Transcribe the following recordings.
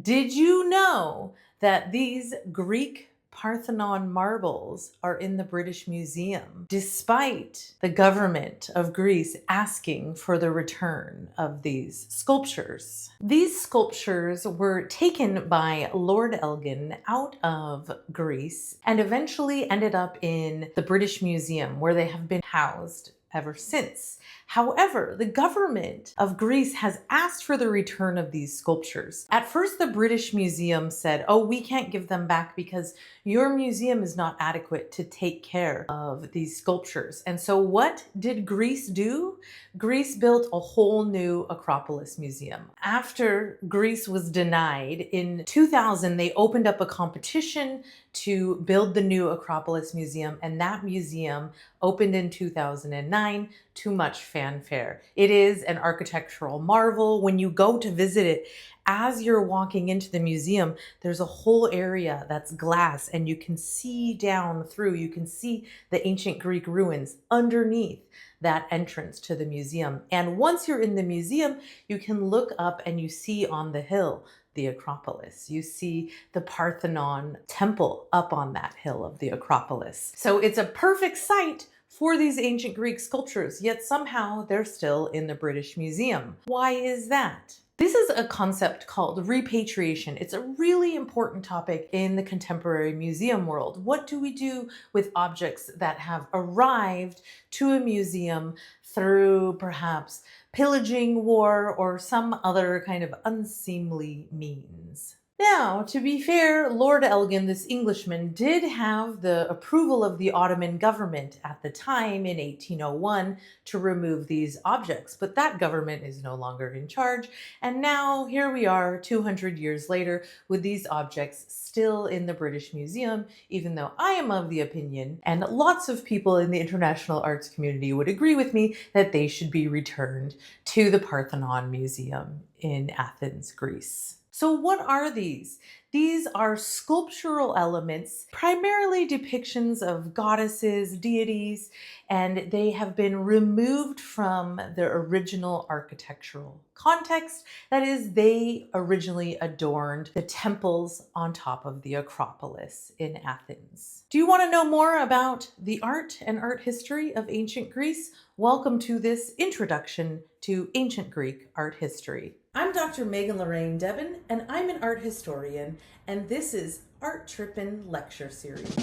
Did you know that these Greek Parthenon marbles are in the British Museum, despite the government of Greece asking for the return of these sculptures? These sculptures were taken by Lord Elgin out of Greece and eventually ended up in the British Museum, where they have been housed ever since. However, the government of Greece has asked for the return of these sculptures. At first, the British Museum said, oh, we can't give them back because your museum is not adequate to take care of these sculptures. And so what did Greece do? Greece built a whole new Acropolis museum. After Greece was denied, in 2000, they opened up a competition to build the new Acropolis Museum, and that museum opened in 2009 to much fanfare. It is an architectural marvel. When you go to visit it, as you're walking into the museum, there's a whole area that's glass and you can see down through, you can see the ancient Greek ruins underneath that entrance to the museum. And once you're in the museum, you can look up and you see on the hill the Acropolis. You see the Parthenon temple up on that hill of the Acropolis. So it's a perfect site for these ancient Greek sculptures, yet somehow they're still in the British Museum. Why is that? This is a concept called repatriation. It's a really important topic in the contemporary museum world. What do we do with objects that have arrived to a museum through perhaps pillaging, war, or some other kind of unseemly means? Now, to be fair, Lord Elgin, this Englishman, did have the approval of the Ottoman government at the time in 1801 to remove these objects, but that government is no longer in charge. And now here we are 200 years later with these objects still in the British Museum, even though I am of the opinion, and lots of people in the international arts community would agree with me, that they should be returned to the Parthenon Museum in Athens, Greece. So what are these? These are sculptural elements, primarily depictions of goddesses, deities, and they have been removed from their original architectural context. That is, they originally adorned the temples on top of the Acropolis in Athens. Do you want to know more about the art and art history of ancient Greece? Welcome to this introduction to ancient Greek art history. I'm Dr. Megan Lorraine Debin, and I'm an art historian, and this is Art Trippin Lecture Series.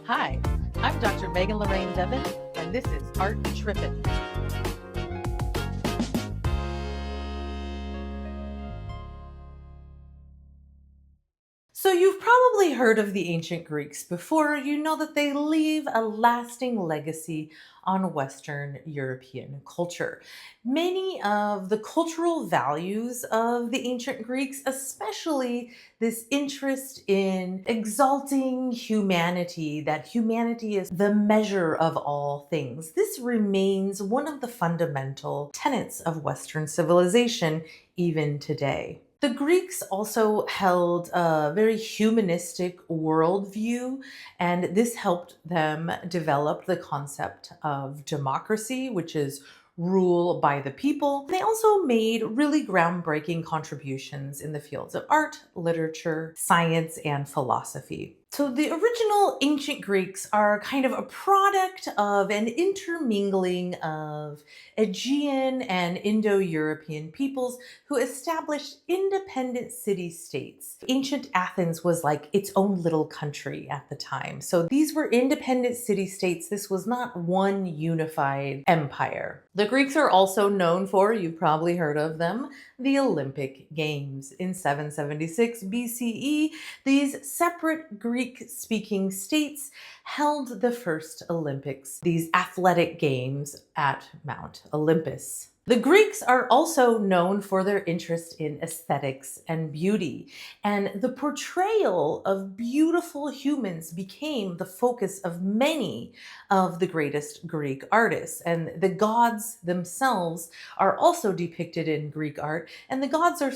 Hi, I'm Dr. Megan Lorraine Debin, and this is Art Trippin. So you've probably heard of the ancient Greeks before. You know that they leave a lasting legacy on Western European culture. Many of the cultural values of the ancient Greeks, especially this interest in exalting humanity, that humanity is the measure of all things, this remains one of the fundamental tenets of Western civilization even today. The Greeks also held a very humanistic worldview, and this helped them develop the concept of democracy, which is rule by the people. They also made really groundbreaking contributions in the fields of art, literature, science, and philosophy. So the original ancient Greeks are kind of a product of an intermingling of Aegean and Indo-European peoples who established independent city-states. Ancient Athens was like its own little country at the time. So these were independent city-states. This was not one unified empire. The Greeks are also known for, you've probably heard of them, the Olympic Games. In 776 BCE, these separate Greek-speaking states held the first Olympics, these athletic games at Mount Olympus. The Greeks are also known for their interest in aesthetics and beauty, and the portrayal of beautiful humans became the focus of many of the greatest Greek artists. And the gods themselves are also depicted in Greek art, and the gods are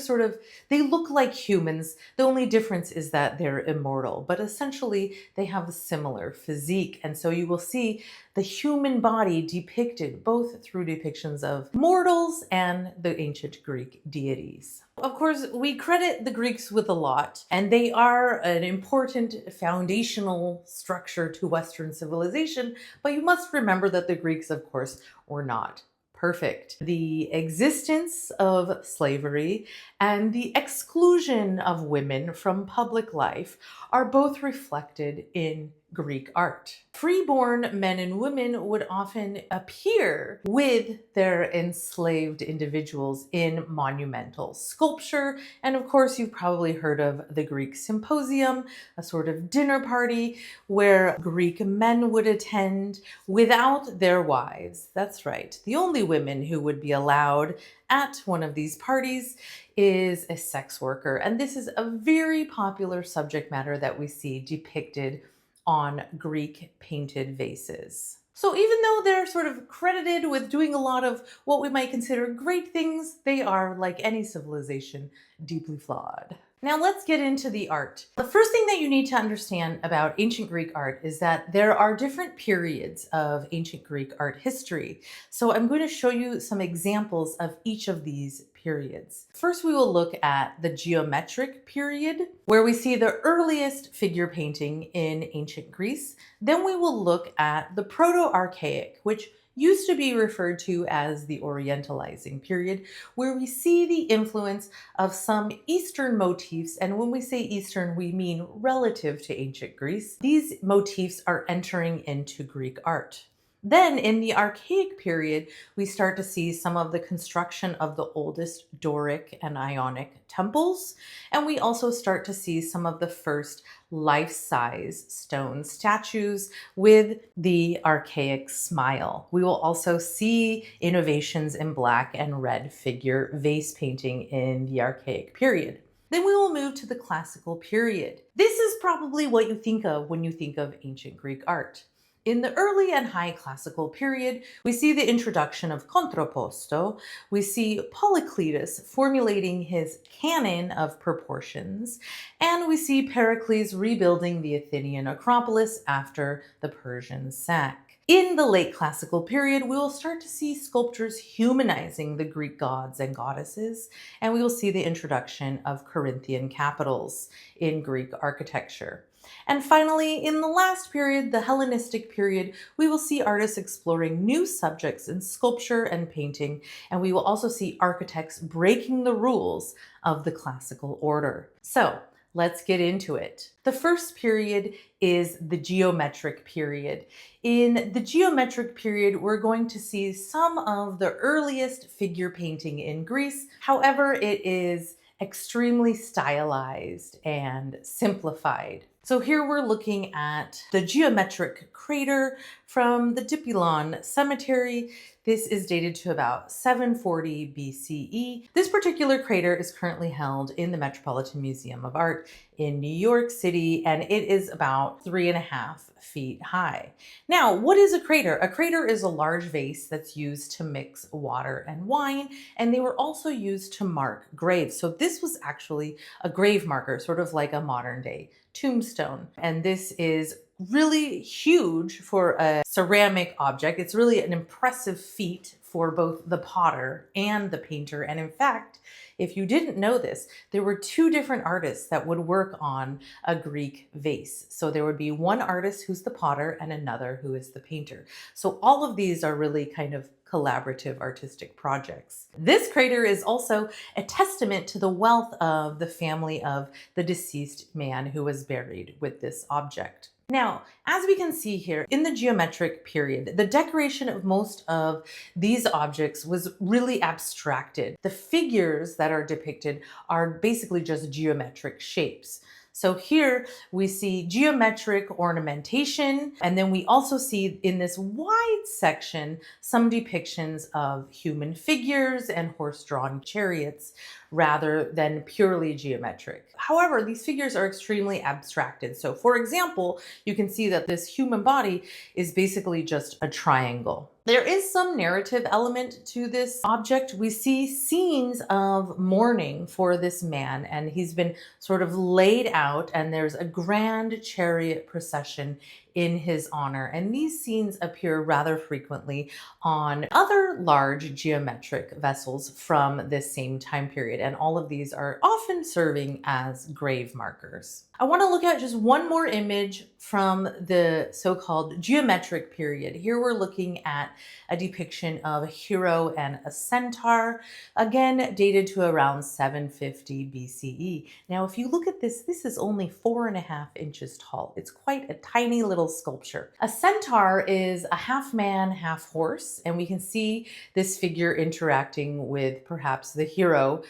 they look like humans. The only difference is that they're immortal, but essentially they have a similar physique. And so you will see the human body depicted both through depictions of mortals and the ancient Greek deities. Of course, we credit the Greeks with a lot, and they are an important foundational structure to Western civilization, but you must remember that the Greeks, of course, were not perfect. The existence of slavery and the exclusion of women from public life are both reflected in Greek art. Freeborn men and women would often appear with their enslaved individuals in monumental sculpture. And of course, you've probably heard of the Greek symposium, a sort of dinner party where Greek men would attend without their wives. That's right. The only women who would be allowed at one of these parties is a sex worker. And this is a very popular subject matter that we see depicted on Greek painted vases. So even though they're sort of credited with doing a lot of what we might consider great things, they are, like any civilization, deeply flawed. Now let's get into the art. The first thing that you need to understand about ancient Greek art is that there are different periods of ancient Greek art history. So I'm going to show you some examples of each of these periods. First, we will look at the geometric period, where we see the earliest figure painting in ancient Greece. Then we will look at the Proto-archaic, which used to be referred to as the Orientalizing period, where we see the influence of some Eastern motifs. And when we say Eastern, we mean relative to ancient Greece. These motifs are entering into Greek art. Then in the Archaic period, we start to see some of the construction of the oldest Doric and Ionic temples. And we also start to see some of the first life-size stone statues with the archaic smile. We will also see innovations in black and red figure vase painting in the Archaic period. Then we will move to the Classical period. This is probably what you think of when you think of ancient Greek art. In the early and high classical period, we see the introduction of contrapposto. We see Polycletus formulating his canon of proportions, and we see Pericles rebuilding the Athenian Acropolis after the Persian sack. In the late classical period, we will start to see sculptures humanizing the Greek gods and goddesses, and we will see the introduction of Corinthian capitals in Greek architecture. And finally, in the last period, the Hellenistic period, we will see artists exploring new subjects in sculpture and painting, and we will also see architects breaking the rules of the classical order. So let's get into it. The first period is the geometric period. In the geometric period, we're going to see some of the earliest figure painting in Greece. However, it is extremely stylized and simplified. So here we're looking at the geometric crater from the Debin cemetery. This is dated to about 740 BCE. This particular crater is currently held in the Metropolitan Museum of Art in New York City, and it is about 3.5 feet high. Now, what is a crater? A crater is a large vase that's used to mix water and wine, and they were also used to mark graves. So this was actually a grave marker, sort of like a modern day tombstone. And this is really huge for a ceramic object. It's really an impressive feat for both the potter and the painter. And in fact, if you didn't know this, there were two different artists that would work on a Greek vase. So there would be one artist who's the potter and another who is the painter. So all of these are really kind of collaborative artistic projects. This crater is also a testament to the wealth of the family of the deceased man who was buried with this object. Now, as we can see here, in the geometric period, the decoration of most of these objects was really abstracted. The figures that are depicted are basically just geometric shapes. So here we see geometric ornamentation, and then we also see in this wide section some depictions of human figures and horse-drawn chariots rather than purely geometric. However, these figures are extremely abstracted. So for example, you can see that this human body is basically just a triangle. There is some narrative element to this object. We see scenes of mourning for this man, and he's been sort of laid out, and there's a grand chariot procession in his honor. And these scenes appear rather frequently on other large geometric vessels from this same time period. And all of these are often serving as grave markers. I want to look at just one more image from the so-called geometric period. Here we're looking at a depiction of a hero and a centaur, again dated to around 750 BCE. Now, if you look at this, this is only 4.5 inches tall. It's quite a tiny little sculpture. A centaur is a half man, half horse, and we can see this figure interacting with perhaps the hero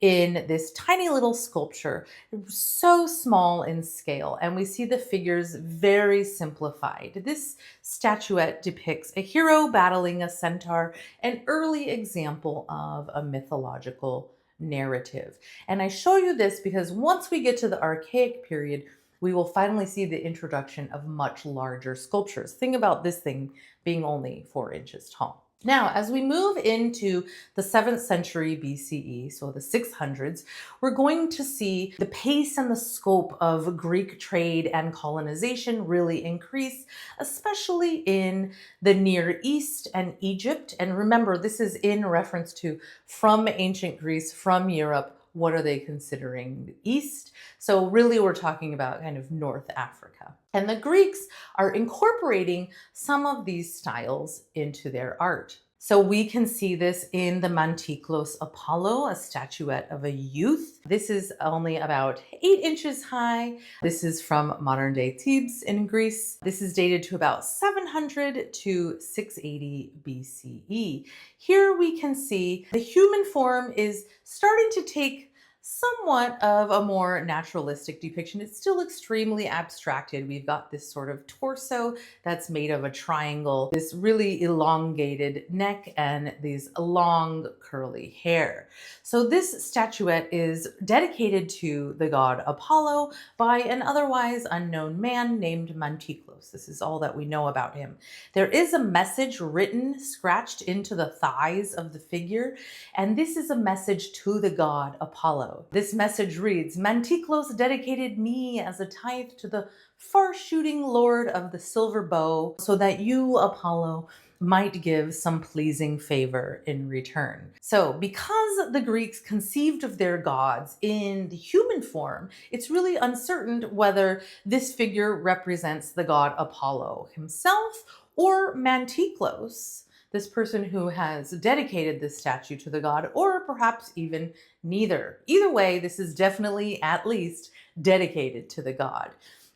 in this tiny little sculpture, so small in scale, and we see the figures very simplified. This statuette depicts a hero battling a centaur, an early example of a mythological narrative. And I show you this because once we get to the archaic period, we will finally see the introduction of much larger sculptures. Think about this thing being only 4 inches tall. Now, as we move into the 7th century BCE, so the 600s, we're going to see the pace and the scope of Greek trade and colonization really increase, especially in the Near East and Egypt. And remember, this is in reference to from ancient Greece, from Europe. What are they considering the East? So really we're talking about kind of North Africa. And the Greeks are incorporating some of these styles into their art. So we can see this in the Mantiklos Apollo, a statuette of a youth. This is only about 8 inches high. This is from modern day Thebes in Greece. This is dated to about 700 to 680 BCE. Here we can see the human form is starting to take somewhat of a more naturalistic depiction. It's still extremely abstracted. We've got this sort of torso that's made of a triangle, this really elongated neck, and these long curly hair. So this statuette is dedicated to the god Apollo by an otherwise unknown man named Mantiklos. This is all that we know about him. There is a message written, scratched into the thighs of the figure, and this is a message to the god Apollo. This message reads, "Mantiklos dedicated me as a tithe to the far-shooting lord of the silver bow, so that you, Apollo, might give some pleasing favor in return." So because the Greeks conceived of their gods in the human form, it's really uncertain whether this figure represents the god Apollo himself or Mantiklos, this person who has dedicated this statue to the god, or perhaps even neither. Either way, this is definitely at least dedicated to the god.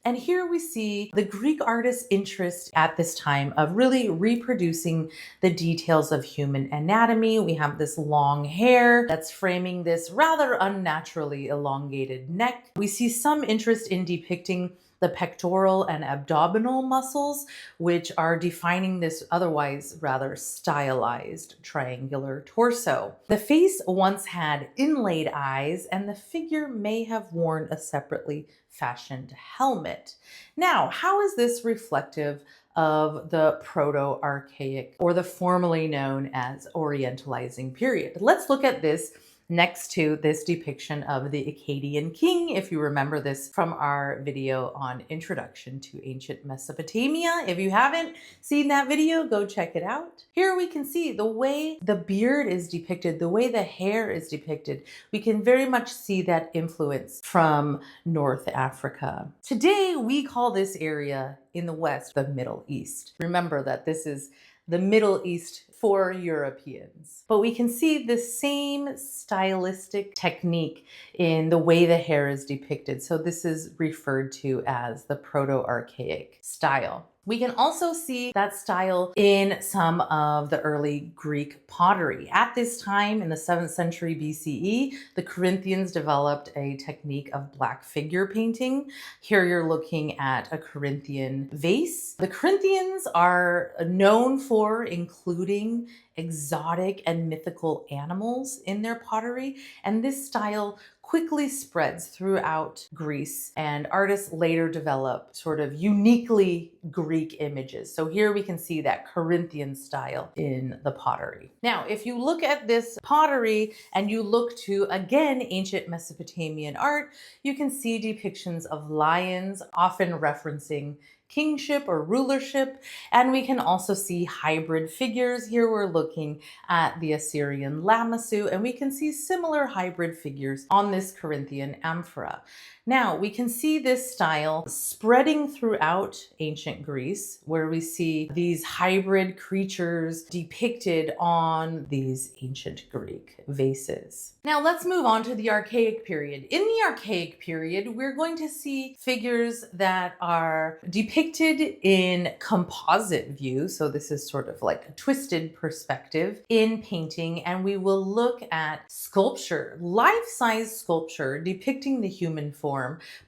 And here we see the Greek artist's interest at this time of really reproducing the details of human anatomy. We have this long hair that's framing this rather unnaturally elongated neck. We see some interest in depicting the pectoral and abdominal muscles, which are defining this otherwise rather stylized triangular torso. The face once had inlaid eyes, and the figure may have worn a separately fashioned helmet. Now, how is this reflective of the Proto-archaic, or the formerly known as Orientalizing period? Let's look at this next to this depiction of the Akkadian king, if you remember this from our video on Introduction to Ancient Mesopotamia. If you haven't seen that video, go check it out. Here we can see the way the beard is depicted, the way the hair is depicted. We can very much see that influence from North Africa. Today, we call this area in the West the Middle East. Remember that this is the Middle East for Europeans. But we can see the same stylistic technique in the way the hair is depicted. So this is referred to as the Proto-archaic style. We can also see that style in some of the early Greek pottery. At this time, in the 7th century BCE, the Corinthians developed a technique of black figure painting. Here you're looking at a Corinthian vase. The Corinthians are known for including exotic and mythical animals in their pottery, and this style quickly spreads throughout Greece, and artists later develop sort of uniquely Greek images. So here we can see that Corinthian style in the pottery. Now, if you look at this pottery and you look to, again, ancient Mesopotamian art, you can see depictions of lions, often referencing kingship or rulership, and we can also see hybrid figures. Here we're looking at the Assyrian Lamassu, and we can see similar hybrid figures on this Corinthian amphora. Now, we can see this style spreading throughout ancient Greece, where we see these hybrid creatures depicted on these ancient Greek vases. Now, let's move on to the Archaic period. In the Archaic period, we're going to see figures that are depicted in composite view. So this is sort of like a twisted perspective in painting, and we will look at sculpture, life-size sculpture depicting the human form,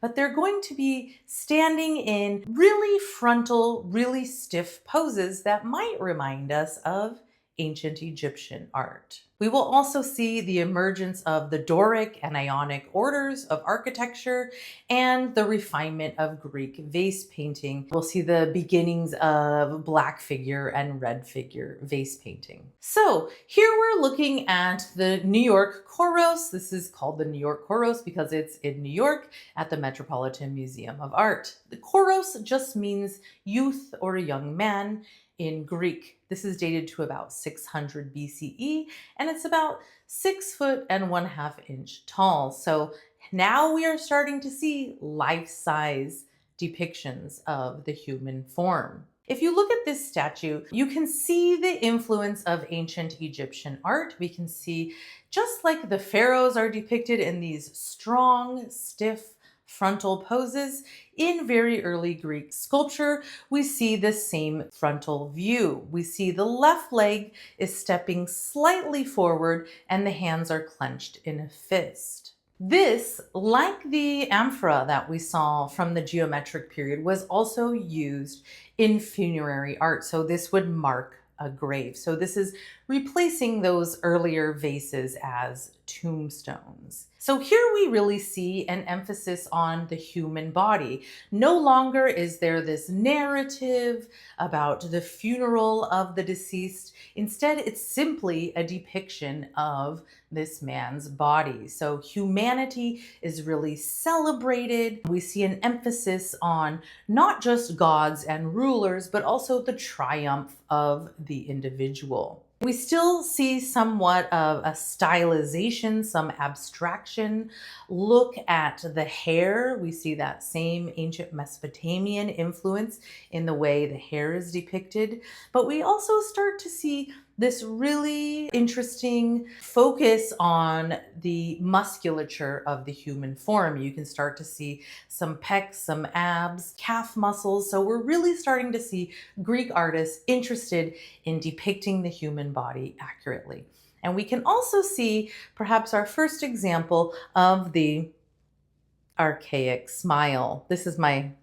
but they're going to be standing in really frontal, really stiff poses that might remind us of ancient Egyptian art. We will also see the emergence of the Doric and Ionic orders of architecture and the refinement of Greek vase painting. We'll see the beginnings of black figure and red figure vase painting. So here we're looking at the New York Kouros. This is called the New York Kouros because it's in New York at the Metropolitan Museum of Art. The Kouros just means youth or a young man in Greek. This is dated to about 600 BCE, and it's about 6'1/2" tall. So now we are starting to see life-size depictions of the human form. If you look at this statue, you can see the influence of ancient Egyptian art. We can see, just like the pharaohs are depicted in these strong, stiff, frontal poses, in very early Greek sculpture, we see the same frontal view. We see the left leg is stepping slightly forward and the hands are clenched in a fist. This, like the amphora that we saw from the geometric period, was also used in funerary art. So this would mark a grave. So this is replacing those earlier vases as tombstones. So here we really see an emphasis on the human body. No longer is there this narrative about the funeral of the deceased. Instead, it's simply a depiction of this man's body. So humanity is really celebrated. We see an emphasis on not just gods and rulers, but also the triumph of the individual. We still see somewhat of a stylization, some abstraction. Look at the hair. We see that same ancient Mesopotamian influence in the way the hair is depicted. But we also start to see this really interesting focus on the musculature of the human form. You can start to see some pecs, some abs, calf muscles. So we're really starting to see Greek artists interested in depicting the human body accurately. And we can also see perhaps our first example of the archaic smile. This is my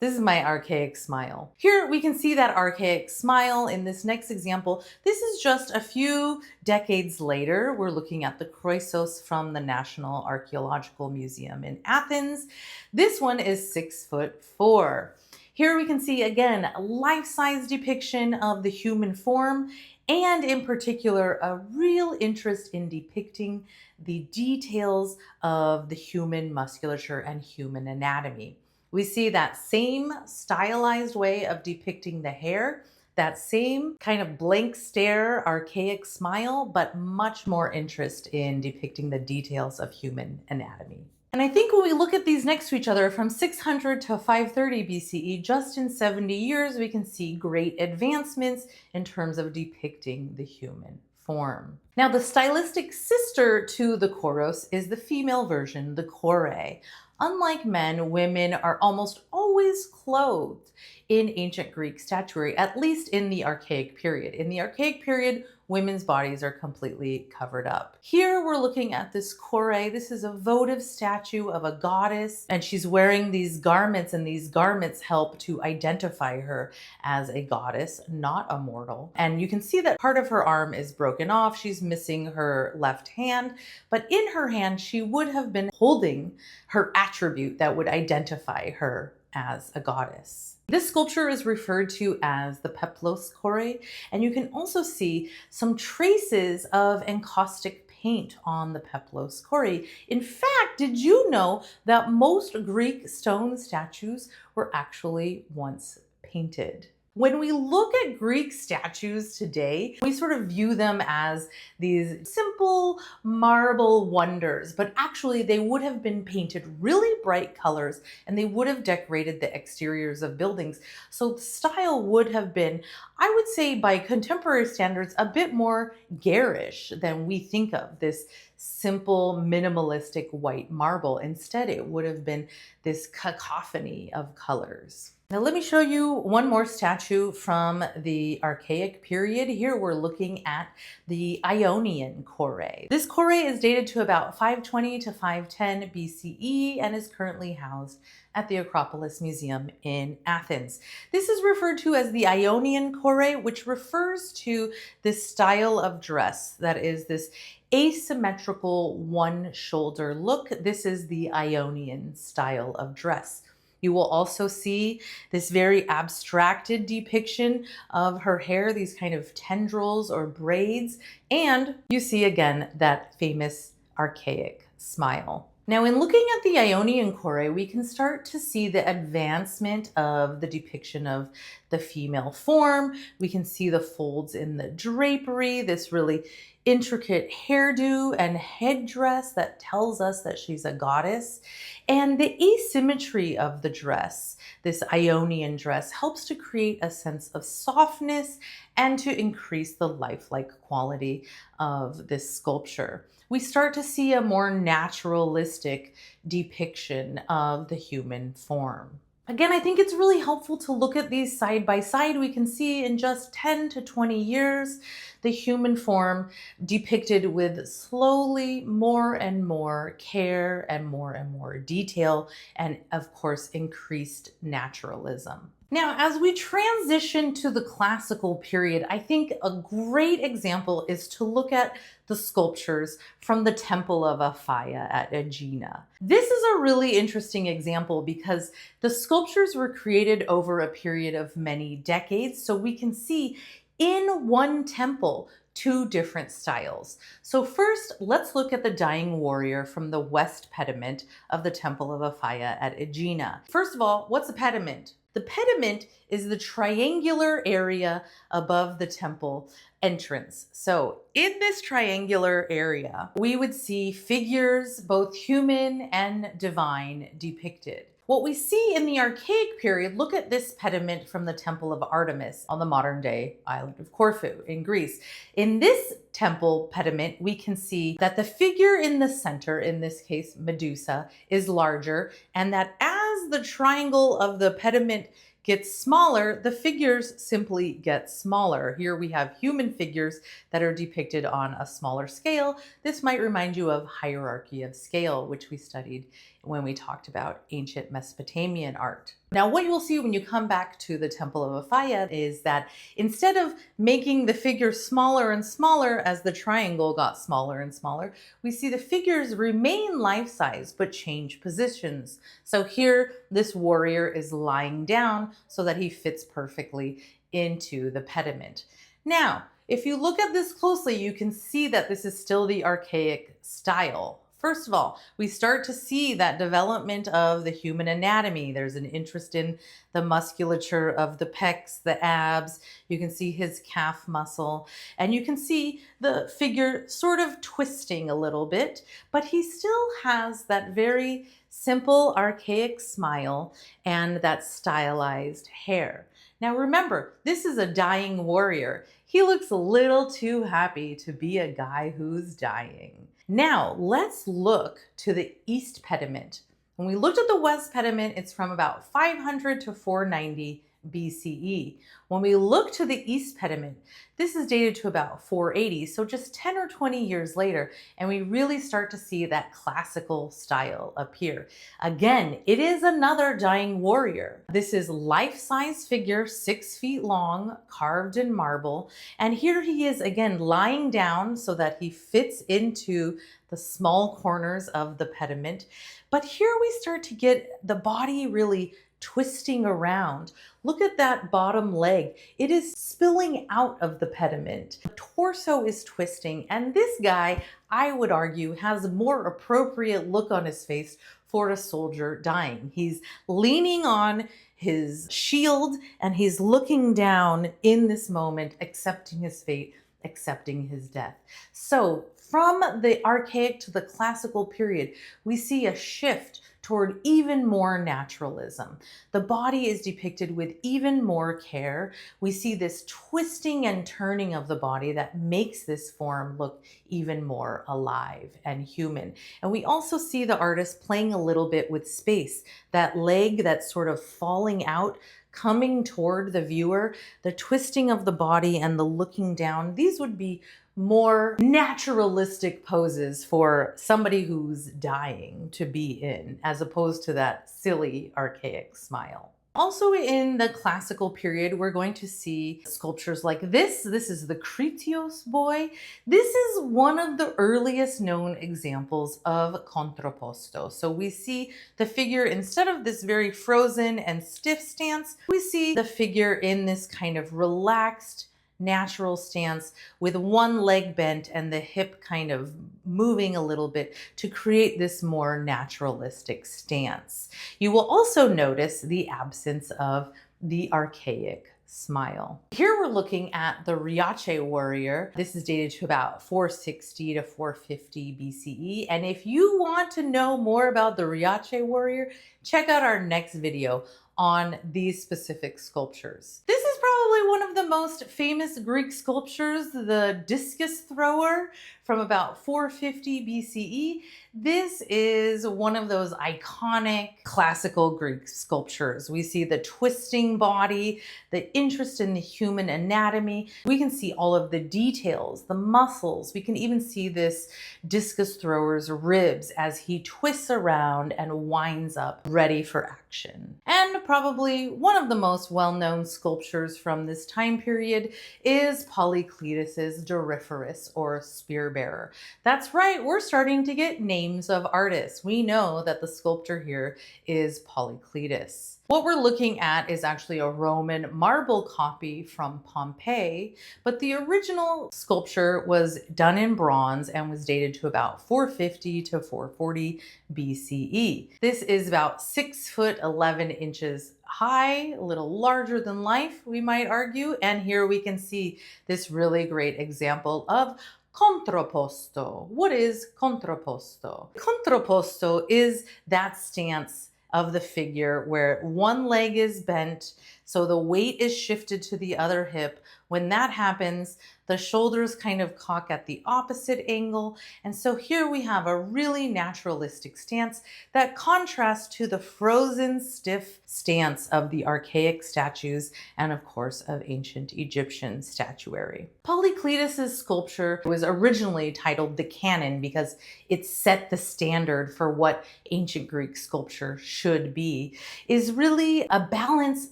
archaic smile. Here we can see that archaic smile in this next example. This is just a few decades later. We're looking at the Kroisos from the National Archaeological Museum in Athens. This one is 6'4". Here we can see, again, a life-size depiction of the human form, and in particular, a real interest in depicting the details of the human musculature and human anatomy. We see that same stylized way of depicting the hair, that same kind of blank stare, archaic smile, but much more interest in depicting the details of human anatomy. And I think when we look at these next to each other from 600 to 530 BCE, just in 70 years, we can see great advancements in terms of depicting the human form. Now, the stylistic sister to the Koros is the female version, the Kore. Unlike men, women are almost always clothed in ancient Greek statuary, at least in the archaic period. In the archaic period, women's bodies are completely covered up. Here we're looking at this Kore. This is a votive statue of a goddess, and she's wearing these garments, and these garments help to identify her as a goddess, not a mortal. And you can see that part of her arm is broken off. She's missing her left hand, but in her hand, she would have been holding her attribute that would identify her as a goddess. This sculpture is referred to as the peplos Kore, and you can also see some traces of encaustic paint on the peplos Kore. In fact, did you know that most Greek stone statues were actually once painted? When we look at Greek statues today, we sort of view them as these simple marble wonders, but actually they would have been painted really bright colors and they would have decorated the exteriors of buildings. So the style would have been, I would say by contemporary standards, a bit more garish than we think of this simple minimalistic white marble. Instead, it would have been this cacophony of colors. Now let me show you one more statue from the archaic period. Here we're looking at the Ionian Kore. This Kore is dated to about 520 to 510 BCE and is currently housed at the Acropolis Museum in Athens. This is referred to as the Ionian Kore, which refers to this style of dress that is this asymmetrical one-shoulder look. This is the Ionian style of dress. You will also see this very abstracted depiction of her hair, these kind of tendrils or braids, and you see again that famous archaic smile. Now, in looking at the Ionian Kore, we can start to see the advancement of the depiction of the female form. We can see the folds in the drapery, this really intricate hairdo and headdress that tells us that she's a goddess. And the asymmetry of the dress, this Ionian dress, helps to create a sense of softness and to increase the lifelike quality of this sculpture. We start to see a more naturalistic depiction of the human form. Again, I think it's really helpful to look at these side by side. We can see in just 10 to 20 years, the human form depicted with slowly more and more care and more detail, and of course, increased naturalism. Now, as we transition to the classical period, I think a great example is to look at the sculptures from the Temple of Apphia at Aegina. This is a really interesting example because the sculptures were created over a period of many decades, so we can see in one temple two different styles. So first, let's look at the dying warrior from the west pediment of the Temple of Apphia at Aegina. First of all, what's a pediment? The pediment is the triangular area above the temple entrance. So in this triangular area, we would see figures, both human and divine, depicted. What we see in the archaic period, look at this pediment from the Temple of Artemis on the modern day island of Corfu in Greece. In this temple pediment, we can see that the figure in the center, in this case Medusa, is larger, and that as the triangle of the pediment gets smaller, the figures simply get smaller. Here we have human figures that are depicted on a smaller scale. This might remind you of hierarchy of scale, which we studied when we talked about ancient Mesopotamian art. Now, what you will see when you come back to the Temple of Apphia is that instead of making the figures smaller and smaller as the triangle got smaller and smaller, we see the figures remain life-size but change positions. So here, this warrior is lying down so that he fits perfectly into the pediment. Now, if you look at this closely, you can see that this is still the archaic style First of all, we start to see that development of the human anatomy. There's an interest in the musculature of the pecs, the abs. You can see his calf muscle, and you can see the figure sort of twisting a little bit, but he still has that very simple, archaic smile and that stylized hair. Now remember, this is a dying warrior. He looks a little too happy to be a guy who's dying. Now, let's look to the east pediment. When we looked at the west pediment, it's from about 500 to 490 BCE. When we look to the east pediment, this is dated to about 480, so just 10 or 20 years later, and we really start to see that classical style appear. Again, it is another dying warrior. This is life-size figure, 6 feet long, carved in marble, and here he is again lying down so that he fits into the small corners of the pediment. But here we start to get the body really twisting around. Look at that bottom leg. It is spilling out of the pediment. The torso is twisting, and this guy, I would argue, has a more appropriate look on his face for a soldier dying. He's leaning on his shield and he's looking down in this moment, accepting his fate, accepting his death. So from the archaic to the classical period, we see a shift toward even more naturalism. The body is depicted with even more care. We see this twisting and turning of the body that makes this form look even more alive and human. And we also see the artist playing a little bit with space. That leg that's sort of falling out, coming toward the viewer, the twisting of the body and the looking down, these would be more naturalistic poses for somebody who's dying to be in, as opposed to that silly, archaic smile. Also in the classical period, we're going to see sculptures like this. This is the Critios boy. This is one of the earliest known examples of contrapposto. So we see the figure, instead of this very frozen and stiff stance, we see the figure in this kind of relaxed, natural stance with one leg bent and the hip kind of moving a little bit to create this more naturalistic stance. You will also notice the absence of the archaic smile. Here we're looking at the Riace warrior. This is dated to about 460 to 450 BCE. And if you want to know more about the Riace warrior, check out our next video on these specific sculptures. This is probably one of the most famous Greek sculptures, the discus thrower from about 450 BCE. This is one of those iconic classical Greek sculptures. We see the twisting body, the interest in the human anatomy. We can see all of the details, the muscles. We can even see this discus thrower's ribs as he twists around and winds up ready for action. And probably one of the most well-known sculptures from this time period is Polycletus's Doryphorus, or spear bearer. That's right, we're starting to get names of artists. We know that the sculptor here is Polycletus. What we're looking at is actually a Roman marble copy from Pompeii, but the original sculpture was done in bronze and was dated to about 450 to 440 BCE. This is about 6 foot 11 inches high, a little larger than life, we might argue. And here we can see this really great example of contrapposto. What is contrapposto? Contrapposto is that stance of the figure where one leg is bent, so the weight is shifted to the other hip. When that happens, the shoulders kind of cock at the opposite angle. And so here we have a really naturalistic stance that contrasts to the frozen, stiff stance of the archaic statues and of course of ancient Egyptian statuary. Polycletus's sculpture was originally titled the Canon because it set the standard for what ancient Greek sculpture should be, is really a balance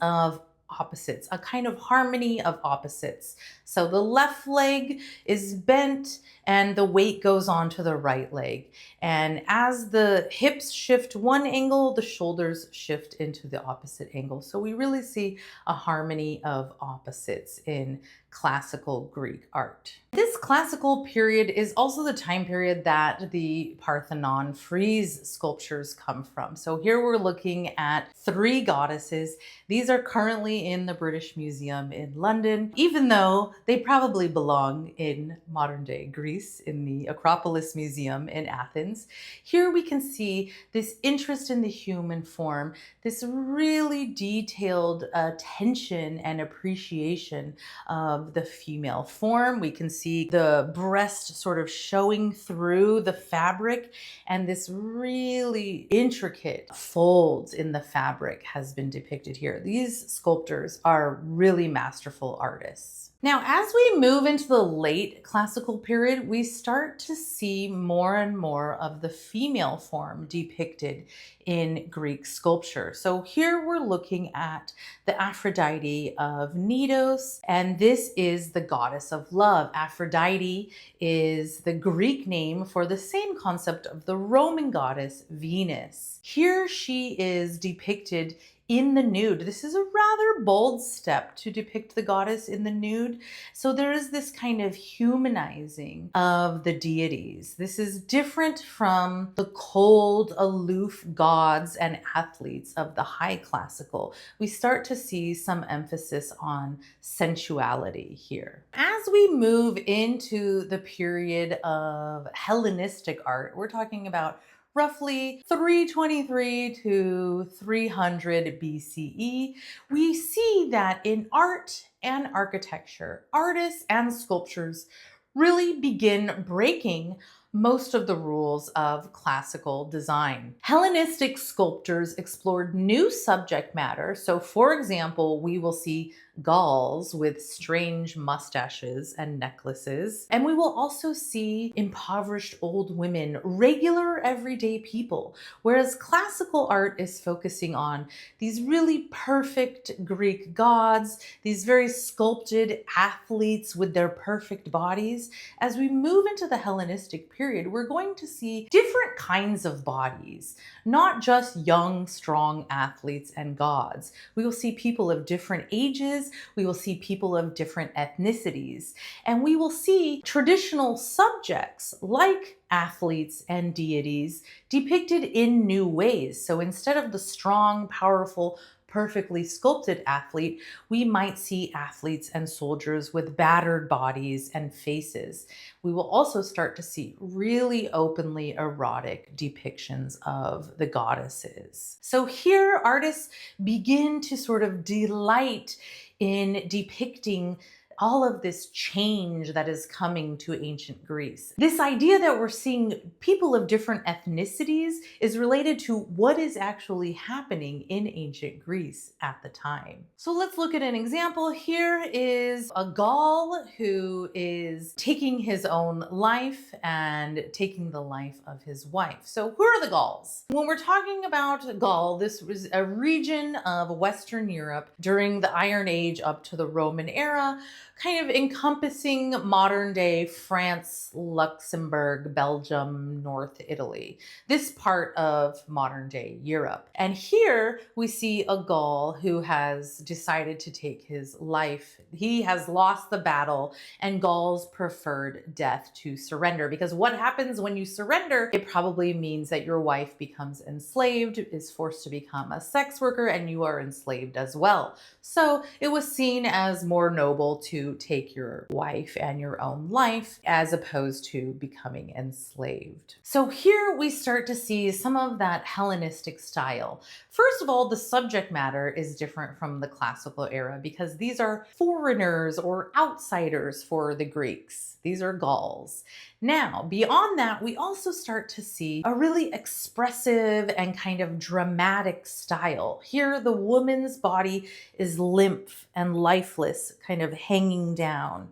of opposites, a kind of harmony of opposites. So the left leg is bent and the weight goes on to the right leg. And as the hips shift one angle, the shoulders shift into the opposite angle. So we really see a harmony of opposites in classical Greek art. This classical period is also the time period that the Parthenon frieze sculptures come from. So here we're looking at 3 goddesses. These are currently in the British Museum in London, even though they probably belong in modern day Greece in the Acropolis Museum in Athens. Here we can see this interest in the human form, this really detailed attention and appreciation of the female form. We can see the breast sort of showing through the fabric, and this really intricate folds in the fabric has been depicted here. These sculptors are really masterful artists. Now, as we move into the late classical period, we start to see more and more of the female form depicted in Greek sculpture. So here we're looking at the Aphrodite of Knidos, and this is the goddess of love. Aphrodite is the Greek name for the same concept of the Roman goddess Venus. Here she is depicted in the nude. This is a rather bold step to depict the goddess in the nude. So there is this kind of humanizing of the deities. This is different from the cold, aloof gods and athletes of the high classical. We start to see some emphasis on sensuality here. As we move into the period of Hellenistic art, we're talking about roughly 323 to 300 BCE, we see that in art and architecture, artists and sculptors really begin breaking most of the rules of classical design. Hellenistic sculptors explored new subject matter. So, for example, we will see Gauls with strange mustaches and necklaces. And we will also see impoverished old women, regular everyday people. Whereas classical art is focusing on these really perfect Greek gods, these very sculpted athletes with their perfect bodies. As we move into the Hellenistic period, we're going to see different kinds of bodies, not just young, strong athletes and gods. We will see people of different ages. We will see people of different ethnicities, and we will see traditional subjects like athletes and deities depicted in new ways. So instead of the strong, powerful, perfectly sculpted athlete, we might see athletes and soldiers with battered bodies and faces. We will also start to see really openly erotic depictions of the goddesses. So here artists begin to sort of delight in depicting all of this change that is coming to ancient Greece. This idea that we're seeing people of different ethnicities is related to what is actually happening in ancient Greece at the time. So let's look at an example. Here is a Gaul who is taking his own life and taking the life of his wife. So who are the Gauls? When we're talking about Gaul, this was a region of Western Europe during the Iron Age up to the Roman era, kind of encompassing modern day France, Luxembourg, Belgium, North Italy, this part of modern day Europe. And here we see a Gaul who has decided to take his life. He has lost the battle, and Gauls preferred death to surrender, because what happens when you surrender, it probably means that your wife becomes enslaved, is forced to become a sex worker, and you are enslaved as well. So it was seen as more noble to take your wife and your own life as opposed to becoming enslaved. So here we start to see some of that Hellenistic style. First of all, the subject matter is different from the classical era because these are foreigners or outsiders for the Greeks. These are Gauls. Now, beyond that, we also start to see a really expressive and kind of dramatic style. Here, the woman's body is limp and lifeless, kind of hanging down.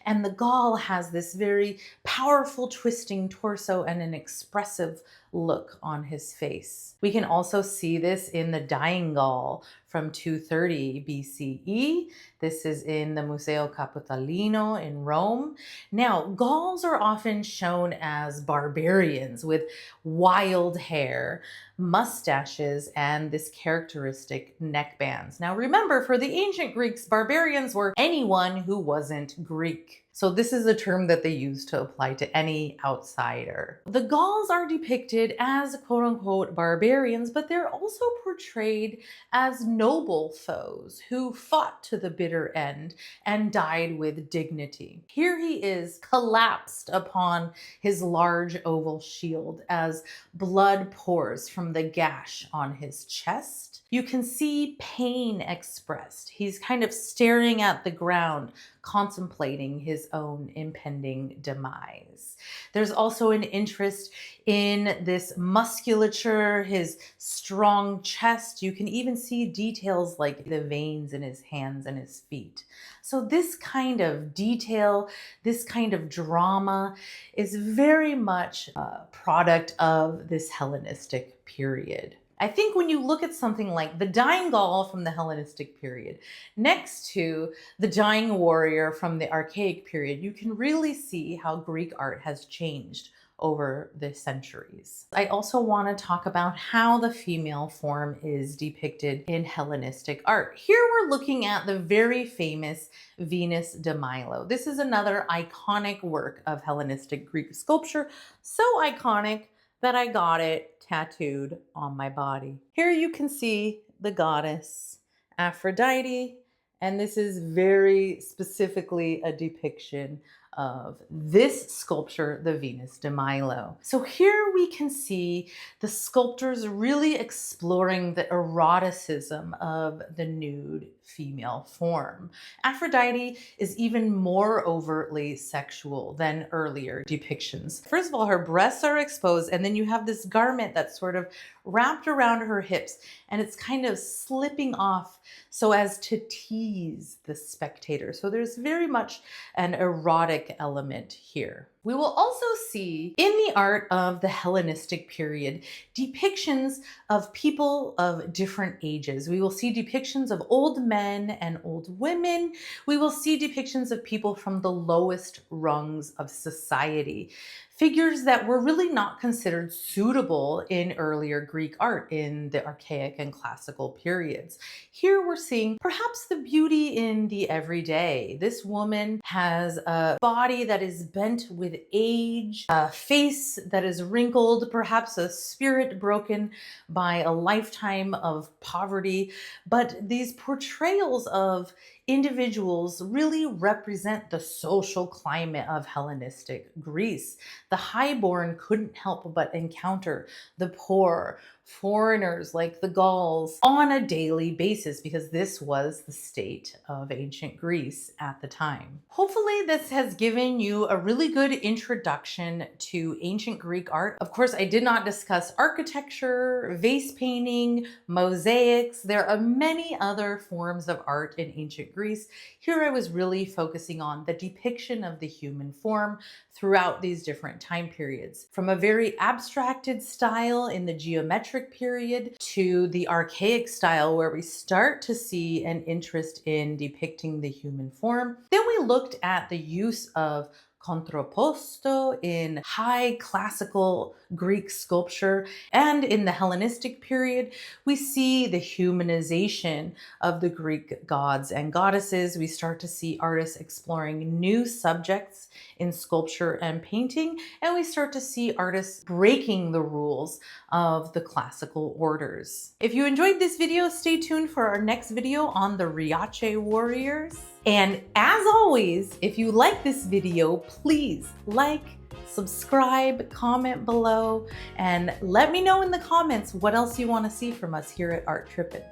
And the Gaul has this very powerful twisting torso and an expressive look on his face. We can also see this in the dying Gaul from 230 BCE. This is in the Museo Capitolino in Rome. Now, Gauls are often shown as barbarians with wild hair, mustaches, and this characteristic neckbands. Now remember, for the ancient Greeks, barbarians were anyone who wasn't Greek. So this is a term that they use to apply to any outsider. The Gauls are depicted as quote unquote barbarians, but they're also portrayed as noble foes who fought to the bitter end and died with dignity. Here he is collapsed upon his large oval shield as blood pours from the gash on his chest. You can see pain expressed. He's kind of staring at the ground, contemplating his own impending demise. There's also an interest in this musculature, his strong chest. You can even see details like the veins in his hands and his feet. So this kind of detail, this kind of drama is very much a product of this Hellenistic period. I think when you look at something like the dying Gaul from the Hellenistic period next to the dying warrior from the archaic period, you can really see how Greek art has changed over the centuries. I also want to talk about how the female form is depicted in Hellenistic art. Here we're looking at the very famous Venus de Milo. This is another iconic work of Hellenistic Greek sculpture, so iconic that I got it tattooed on my body. Here you can see the goddess Aphrodite, and this is very specifically a depiction of this sculpture, the Venus de Milo. So here we can see the sculptors really exploring the eroticism of the nude female form. Aphrodite is even more overtly sexual than earlier depictions. First of all, her breasts are exposed, and then you have this garment that's sort of wrapped around her hips, and it's kind of slipping off so as to tease the spectator. So there's very much an erotic element here. We will also see in the art of the Hellenistic period depictions of people of different ages. We will see depictions of old men and old women. We will see depictions of people from the lowest rungs of society. Figures that were really not considered suitable in earlier Greek art in the archaic and classical periods. Here we're seeing perhaps the beauty in the everyday. This woman has a body that is bent with age, a face that is wrinkled, perhaps a spirit broken by a lifetime of poverty. But these portrayals of individuals really represent the social climate of Hellenistic Greece. The highborn couldn't help but encounter the poor, foreigners like the Gauls on a daily basis because this was the state of ancient Greece at the time. Hopefully this has given you a really good introduction to ancient Greek art. Of course, I did not discuss architecture, vase painting, mosaics. There are many other forms of art in ancient Greece. Here I was really focusing on the depiction of the human form throughout these different time periods, from a very abstracted style in the geometric period to the archaic style where we start to see an interest in depicting the human form. Then we looked at the use of contrapposto in high classical Greek sculpture, and in the Hellenistic period, we see the humanization of the Greek gods and goddesses. We start to see artists exploring new subjects in sculpture and painting, and we start to see artists breaking the rules of the classical orders. If you enjoyed this video, stay tuned for our next video on the Riace warriors. And as always, if you like this video, please like, subscribe, comment below, and let me know in the comments what else you want to see from us here at Art Trippin.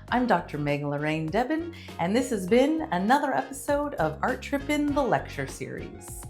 I'm Dr. Meg Lorraine Debin, and this has been another episode of Art Trippin, the lecture series.